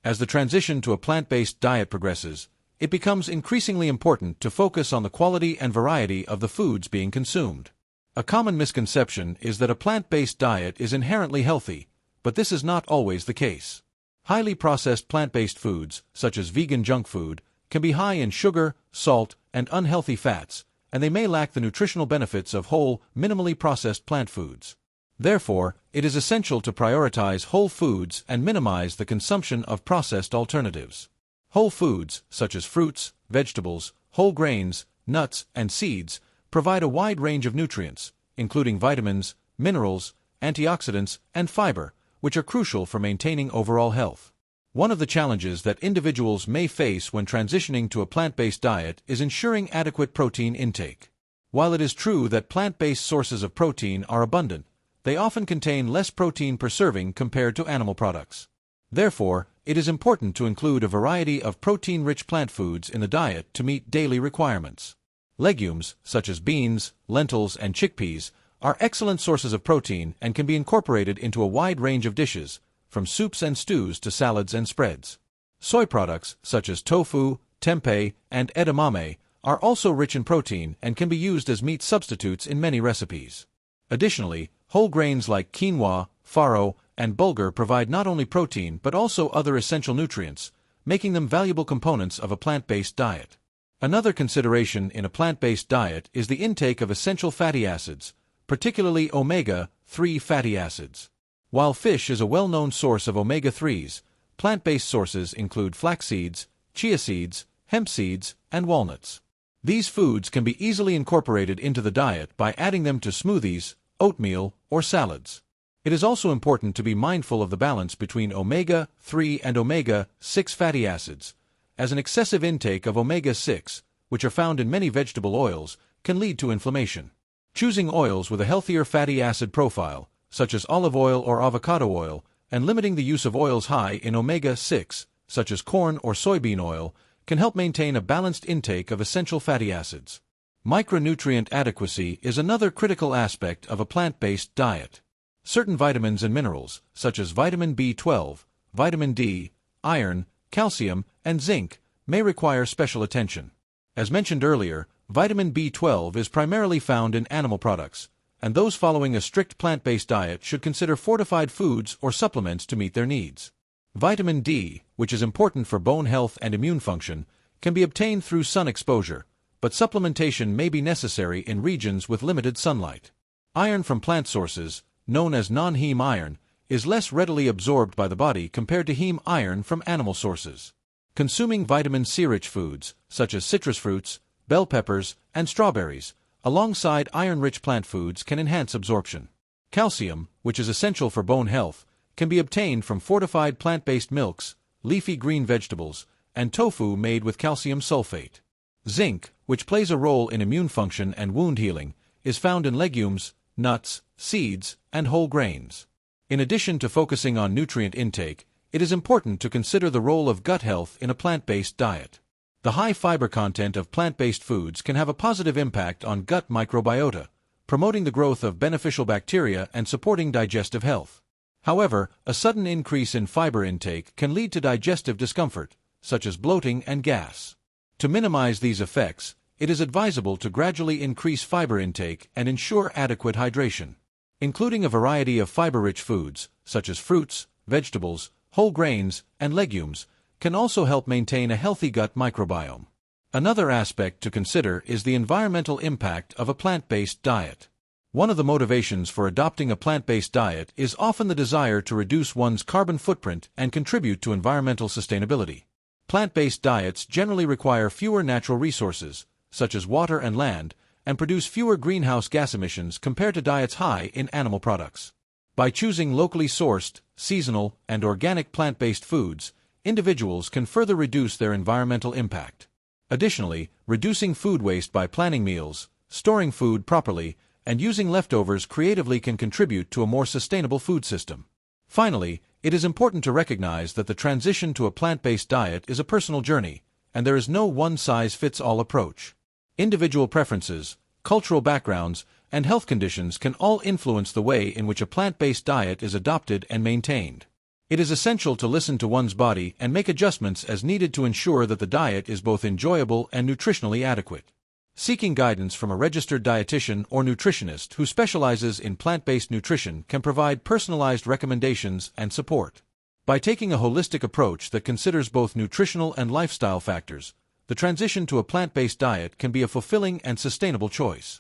As the transition to a plant-based diet progresses, it becomes increasingly important to focus on the quality and variety of the foods being consumed. A common misconception is that a plant-based diet is inherently healthy, but this is not always the case. Highly processed plant-based foods, such as vegan junk food, can be high in sugar, salt, and unhealthy fats, and they may lack the nutritional benefits of whole, minimally processed plant foods. Therefore, it is essential to prioritize whole foods and minimize the consumption of processed alternatives. Whole foods, such as fruits, vegetables, whole grains, nuts, and seeds, provide a wide range of nutrients, including vitamins, minerals, antioxidants, and fiber, which are crucial for maintaining overall health. One of the challenges that individuals may face when transitioning to a plant-based diet is ensuring adequate protein intake. While it is true that plant-based sources of protein are abundant, they often contain less protein per serving compared to animal products. Therefore, it is important to include a variety of protein-rich plant foods in the diet to meet daily requirements. Legumes, such as beans, lentils, and chickpeas, are excellent sources of protein and can be incorporated into a wide range of dishes, from soups and stews to salads and spreads. Soy products, such as tofu, tempeh, and edamame, are also rich in protein and can be used as meat substitutes in many recipes. Additionally, whole grains like quinoa, farro, and bulgur provide not only protein but also other essential nutrients, making them valuable components of a plant-based diet. Another consideration in a plant-based diet is the intake of essential fatty acids, particularly omega-3 fatty acids. While fish is a well-known source of omega-3s, plant-based sources include flax seeds, chia seeds, hemp seeds, and walnuts. These foods can be easily incorporated into the diet by adding them to smoothies, oatmeal, or salads. It is also important to be mindful of the balance between omega-3 and omega-6 fatty acids, as an excessive intake of omega-6, which are found in many vegetable oils, can lead to inflammation. Choosing oils with a healthier fatty acid profile, such as olive oil or avocado oil, and limiting the use of oils high in omega-6, such as corn or soybean oil, can help maintain a balanced intake of essential fatty acids. Micronutrient adequacy is another critical aspect of a plant-based diet. Certain vitamins and minerals, such as vitamin B12, vitamin D, iron, calcium, and zinc, may require special attention. As mentioned earlier, vitamin B12 is primarily found in animal products, and those following a strict plant-based diet should consider fortified foods or supplements to meet their needs. Vitamin D, which is important for bone health and immune function, can be obtained through sun exposure, but supplementation may be necessary in regions with limited sunlight. Iron from plant sources, known as non-heme iron, is less readily absorbed by the body compared to heme iron from animal sources. Consuming vitamin C-rich foods, such as citrus fruits, bell peppers, and strawberries, alongside iron-rich plant foods can enhance absorption. Calcium, which is essential for bone health, can be obtained from fortified plant-based milks, leafy green vegetables, and tofu made with calcium sulfate. Zinc, which plays a role in immune function and wound healing, is found in legumes, nuts, seeds, and whole grains. In addition to focusing on nutrient intake, it is important to consider the role of gut health in a plant-based diet. The high fiber content of plant-based foods can have a positive impact on gut microbiota, promoting the growth of beneficial bacteria and supporting digestive health. However, a sudden increase in fiber intake can lead to digestive discomfort, such as bloating and gas. To minimize these effects, it is advisable to gradually increase fiber intake and ensure adequate hydration. Including a variety of fiber-rich foods, such as fruits, vegetables, whole grains, and legumes, can also help maintain a healthy gut microbiome. Another aspect to consider is the environmental impact of a plant-based diet. One of the motivations for adopting a plant-based diet is often the desire to reduce one's carbon footprint and contribute to environmental sustainability. Plant-based diets generally require fewer natural resources, such as water and land, and produce fewer greenhouse gas emissions compared to diets high in animal products. By choosing locally sourced, seasonal, and organic plant-based foods, individuals can further reduce their environmental impact. Additionally, reducing food waste by planning meals, storing food properly, and using leftovers creatively can contribute to a more sustainable food system. Finally, it is important to recognize that the transition to a plant-based diet is a personal journey, and there is no one-size-fits-all approach. Individual preferences, cultural backgrounds, and health conditions can all influence the way in which a plant-based diet is adopted and maintained. It is essential to listen to one's body and make adjustments as needed to ensure that the diet is both enjoyable and nutritionally adequate. Seeking guidance from a registered dietitian or nutritionist who specializes in plant-based nutrition can provide personalized recommendations and support. By taking a holistic approach that considers both nutritional and lifestyle factors, the transition to a plant-based diet can be a fulfilling and sustainable choice.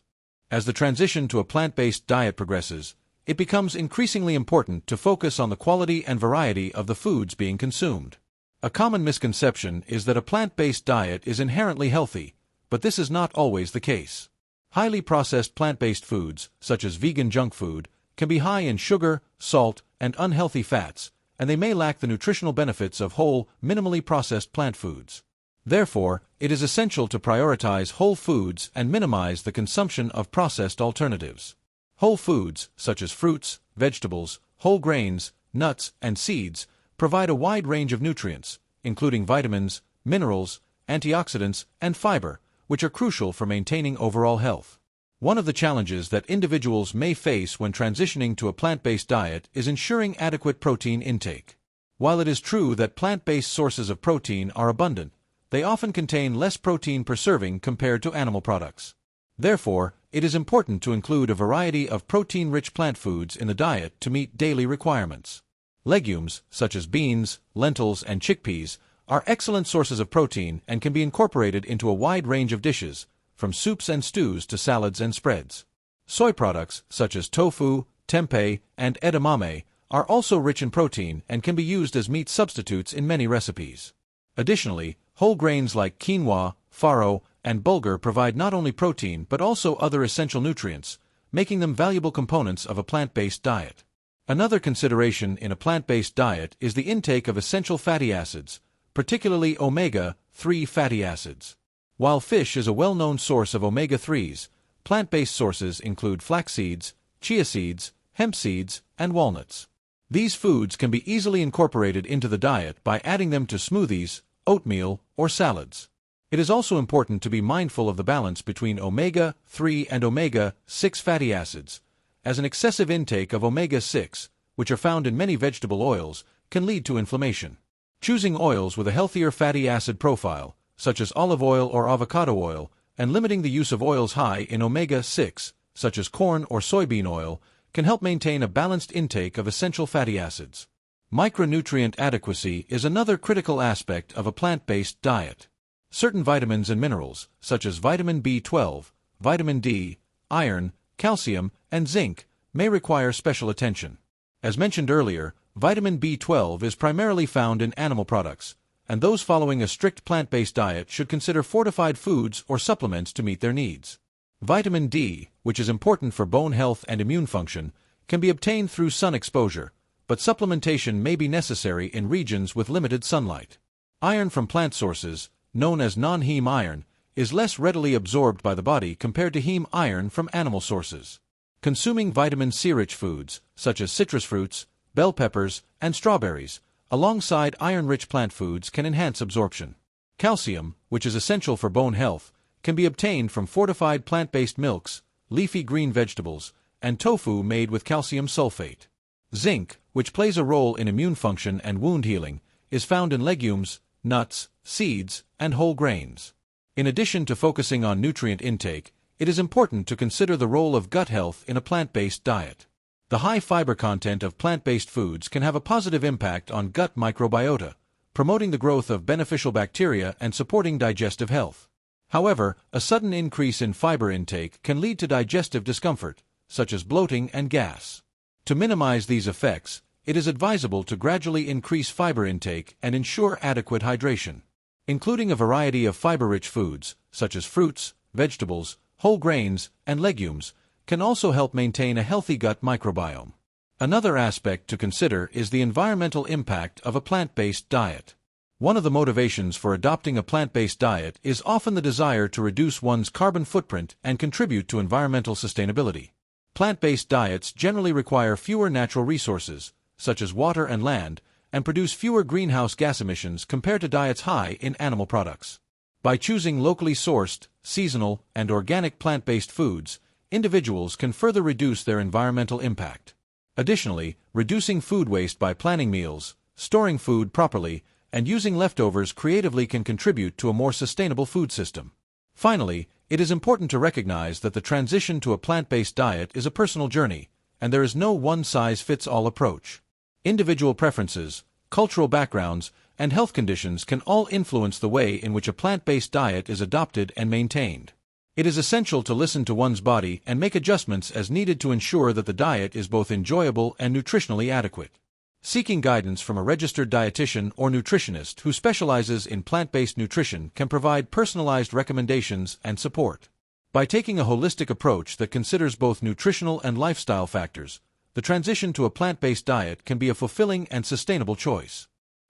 As the transition to a plant-based diet progresses, it becomes increasingly important to focus on the quality and variety of the foods being consumed. A common misconception is that a plant-based diet is inherently healthy, but this is not always the case. Highly processed plant-based foods, such as vegan junk food, can be high in sugar, salt, and unhealthy fats, and they may lack the nutritional benefits of whole, minimally processed plant foods. Therefore, it is essential to prioritize whole foods and minimize the consumption of processed alternatives. Whole foods, such as fruits, vegetables, whole grains, nuts, and seeds, provide a wide range of nutrients, including vitamins, minerals, antioxidants, and fiber, which are crucial for maintaining overall health. One of the challenges that individuals may face when transitioning to a plant-based diet is ensuring adequate protein intake. While it is true that plant-based sources of protein are abundant, they often contain less protein per serving compared to animal products. Therefore, it is important to include a variety of protein-rich plant foods in the diet to meet daily requirements. Legumes, such as beans, lentils, and chickpeas, are excellent sources of protein and can be incorporated into a wide range of dishes, from soups and stews to salads and spreads. Soy products, such as tofu, tempeh, and edamame, are also rich in protein and can be used as meat substitutes in many recipes. Additionally, whole grains like quinoa, farro, and bulgur provide not only protein but also other essential nutrients, making them valuable components of a plant-based diet. Another consideration in a plant-based diet is the intake of essential fatty acids, particularly omega-3 fatty acids. While fish is a well-known source of omega-3s, plant-based sources include flax seeds, chia seeds, hemp seeds, and walnuts. These foods can be easily incorporated into the diet by adding them to smoothies, oatmeal, or salads. It is also important to be mindful of the balance between omega-3 and omega-6 fatty acids, as an excessive intake of omega-6, which are found in many vegetable oils, can lead to inflammation. Choosing oils with a healthier fatty acid profile, such as olive oil or avocado oil, and limiting the use of oils high in omega-6, such as corn or soybean oil, can help maintain a balanced intake of essential fatty acids. Micronutrient adequacy is another critical aspect of a plant-based diet. Certain vitamins and minerals, such as vitamin B12, vitamin D, iron, calcium, and zinc, may require special attention. As mentioned earlier, vitamin B12 is primarily found in animal products, and those following a strict plant-based diet should consider fortified foods or supplements to meet their needs. Vitamin D, which is important for bone health and immune function, can be obtained through sun exposure, but supplementation may be necessary in regions with limited sunlight. Iron from plant sources, known as non-heme iron, is less readily absorbed by the body compared to heme iron from animal sources. Consuming vitamin C-rich foods, such as citrus fruits, bell peppers, and strawberries, alongside iron-rich plant foods can enhance absorption. Calcium, which is essential for bone health, can be obtained from fortified plant-based milks, leafy green vegetables, and tofu made with calcium sulfate. Zinc, which plays a role in immune function and wound healing, is found in legumes, nuts, seeds, and whole grains. In addition to focusing on nutrient intake, it is important to consider the role of gut health in a plant-based diet. The high fiber content of plant-based foods can have a positive impact on gut microbiota, promoting the growth of beneficial bacteria and supporting digestive health. However, a sudden increase in fiber intake can lead to digestive discomfort, such as bloating and gas. To minimize these effects, it is advisable to gradually increase fiber intake and ensure adequate hydration. Including a variety of fiber-rich foods, such as fruits, vegetables, whole grains, and legumes, can also help maintain a healthy gut microbiome. Another aspect to consider is the environmental impact of a plant-based diet. One of the motivations for adopting a plant-based diet is often the desire to reduce one's carbon footprint and contribute to environmental sustainability. Plant-based diets generally require fewer natural resources, such as water and land, and produce fewer greenhouse gas emissions compared to diets high in animal products. By choosing locally sourced, seasonal, and organic plant-based foods, individuals can further reduce their environmental impact. Additionally, reducing food waste by planning meals, storing food properly, and using leftovers creatively can contribute to a more sustainable food system. Finally, it is important to recognize that the transition to a plant-based diet is a personal journey, and there is no one-size-fits-all approach. Individual preferences, cultural backgrounds, and health conditions can all influence the way in which a plant-based diet is adopted and maintained. It is essential to listen to one's body and make adjustments as needed to ensure that the diet is both enjoyable and nutritionally adequate. Seeking guidance from a registered dietitian or nutritionist who specializes in plant-based nutrition can provide personalized recommendations and support. By taking a holistic approach that considers both nutritional and lifestyle factors, the transition to a plant-based diet can be a fulfilling and sustainable choice.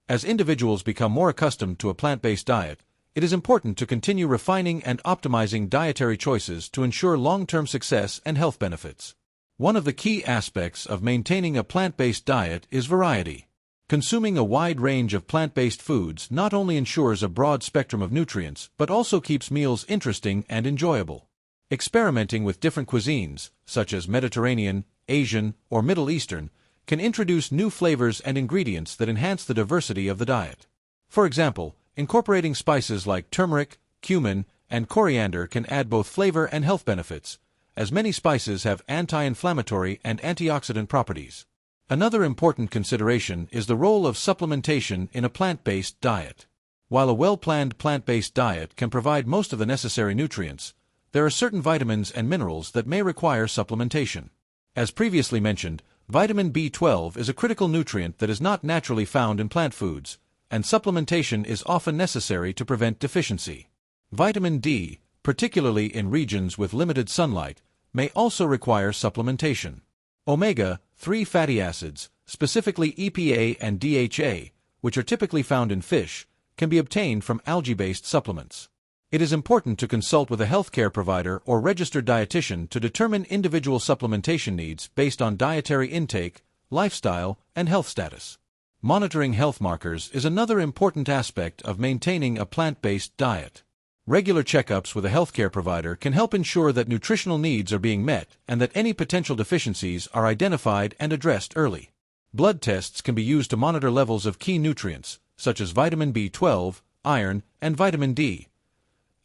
As individuals become more accustomed to a plant-based diet, it is important to continue refining and optimizing dietary choices to ensure long-term success and health benefits. One of the key aspects of maintaining a plant-based diet is variety. Consuming a wide range of plant-based foods not only ensures a broad spectrum of nutrients, but also keeps meals interesting and enjoyable. Experimenting with different cuisines, such as Mediterranean, Asian, or Middle Eastern, can introduce new flavors and ingredients that enhance the diversity of the diet. For example, incorporating spices like turmeric, cumin, and coriander can add both flavor and health benefits, as many spices have anti-inflammatory and antioxidant properties. Another important consideration is the role of supplementation in a plant-based diet. While a well-planned plant-based diet can provide most of the necessary nutrients, there are certain vitamins and minerals that may require supplementation. As previously mentioned, vitamin B12 is a critical nutrient that is not naturally found in plant foods, and supplementation is often necessary to prevent deficiency. Vitamin D, particularly in regions with limited sunlight, may also require supplementation. Omega-3 fatty acids, specifically EPA and DHA, which are typically found in fish, can be obtained from algae-based supplements. It is important to consult with a healthcare provider or registered dietitian to determine individual supplementation needs based on dietary intake, lifestyle, and health status. Monitoring health markers is another important aspect of maintaining a plant-based diet. Regular checkups with a healthcare provider can help ensure that nutritional needs are being met and that any potential deficiencies are identified and addressed early. Blood tests can be used to monitor levels of key nutrients, such as vitamin B12, iron, and vitamin D.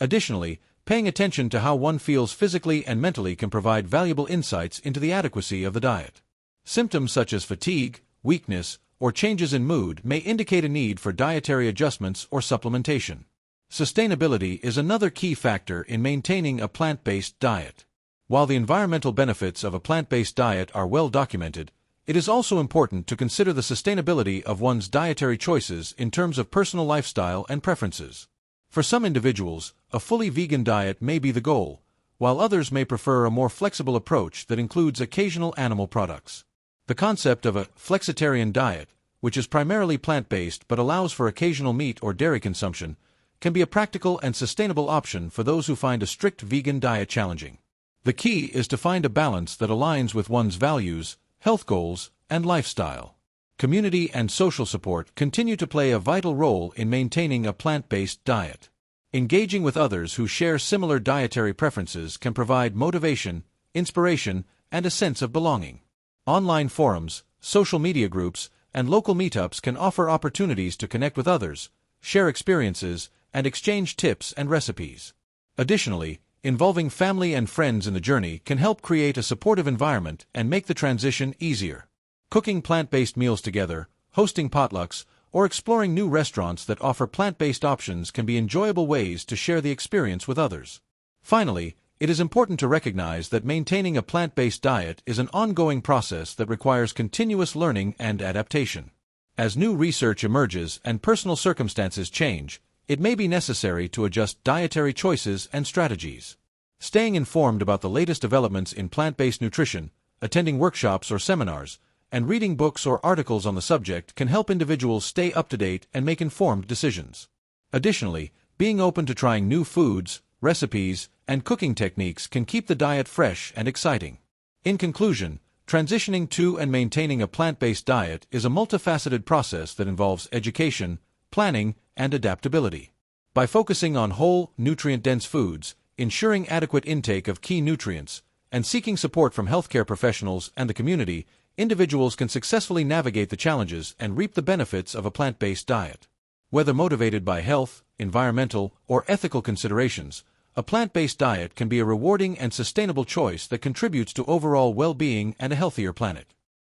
Additionally, paying attention to how one feels physically and mentally can provide valuable insights into the adequacy of the diet. Symptoms such as fatigue, weakness, or changes in mood may indicate a need for dietary adjustments or supplementation. Sustainability is another key factor in maintaining a plant-based diet. While the environmental benefits of a plant-based diet are well documented, it is also important to consider the sustainability of one's dietary choices in terms of personal lifestyle and preferences. For some individuals, a fully vegan diet may be the goal, while others may prefer a more flexible approach that includes occasional animal products. The concept of a flexitarian diet, which is primarily plant-based but allows for occasional meat or dairy consumption, can be a practical and sustainable option for those who find a strict vegan diet challenging. The key is to find a balance that aligns with one's values, health goals, and lifestyle. Community and social support continue to play a vital role in maintaining a plant-based diet. Engaging with others who share similar dietary preferences can provide motivation, inspiration, and a sense of belonging. Online forums, social media groups, and local meetups can offer opportunities to connect with others, share experiences, and exchange tips and recipes. Additionally, involving family and friends in the journey can help create a supportive environment and make the transition easier. Cooking plant-based meals together, hosting potlucks, or exploring new restaurants that offer plant-based options can be enjoyable ways to share the experience with others. Finally, it is important to recognize that maintaining a plant-based diet is an ongoing process that requires continuous learning and adaptation. As new research emerges and personal circumstances change, it may be necessary to adjust dietary choices and strategies. Staying informed about the latest developments in plant-based nutrition, attending workshops or seminars, and reading books or articles on the subject can help individuals stay up to date and make informed decisions. Additionally, being open to trying new foods, recipes, and cooking techniques can keep the diet fresh and exciting. In conclusion, transitioning to and maintaining a plant-based diet is a multifaceted process that involves education, planning, and adaptability. By focusing on whole, nutrient-dense foods, ensuring adequate intake of key nutrients, and seeking support from healthcare professionals and the community, individuals can successfully navigate the challenges and reap the benefits of a plant-based diet. Whether motivated by health, environmental, or ethical considerations, a plant-based diet can be a rewarding and sustainable choice that contributes to overall well-being and a healthier planet.